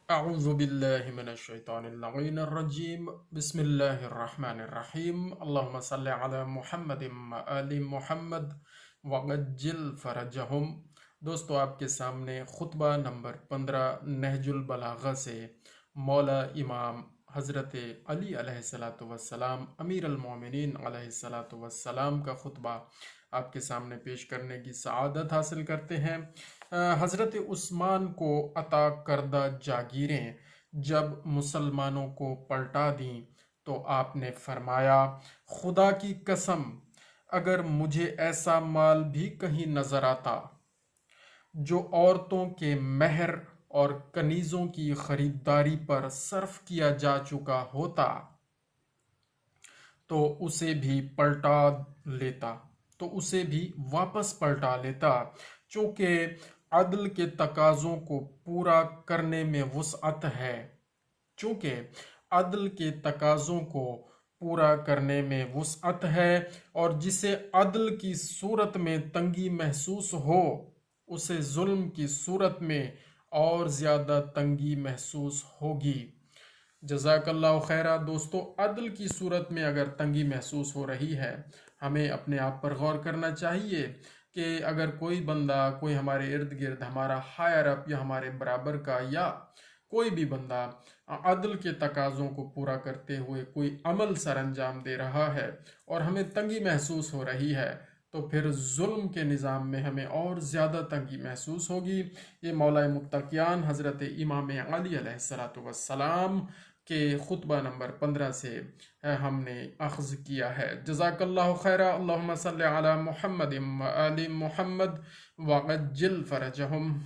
اعوذ باللہ من الشیطان اللعین الرجیم بسم اللہ الرحمن الرحیم اللہم صلی علی محمد آل محمد وعجل فرجہم۔ دوستو، آپ کے سامنے خطبہ نمبر 15 نہج البلاغہ سے مولا امام حضرت علی علیہ السلام امیر المومنین علیہ السلام کا خطبہ آپ کے سامنے پیش کرنے کی سعادت حاصل کرتے ہیں۔ حضرت عثمان کو عطا کردہ جاگیریں جب مسلمانوں کو پلٹا دیں تو آپ نے فرمایا، خدا کی قسم اگر مجھے ایسا مال بھی کہیں نظر آتا جو عورتوں کے مہر اور کنیزوں کی خریداری پر صرف کیا جا چکا ہوتا تو اسے بھی پلٹا لیتا تو اسے بھی واپس پلٹا لیتا، چونکہ عدل کے تقاضوں کو پورا کرنے میں وسعت ہے چونکہ عدل کے تقاضوں کو پورا کرنے میں وسعت ہے اور جسے عدل کی صورت میں تنگی محسوس ہو اسے ظلم کی صورت میں اور زیادہ تنگی محسوس ہوگی۔ جزاک اللہ خیرہ۔ دوستو، عدل کی صورت میں اگر تنگی محسوس ہو رہی ہے، ہمیں اپنے آپ پر غور کرنا چاہیے کہ اگر کوئی بندہ، کوئی ہمارے ارد گرد ہمارا ہائر اپ یا ہمارے برابر کا یا کوئی بھی بندہ عدل کے تقاضوں کو پورا کرتے ہوئے کوئی عمل سر انجام دے رہا ہے اور ہمیں تنگی محسوس ہو رہی ہے تو پھر ظلم کے نظام میں ہمیں اور زیادہ تنگی محسوس ہوگی۔ یہ مولا متقیان حضرت امام علی علیہ السلام کے خطبہ نمبر 15 سے ہم نے اخذ کیا ہے۔ جزاک اللہ خیرہ۔ اللہم صلی علی محمد آل محمد وعجل فرجہم۔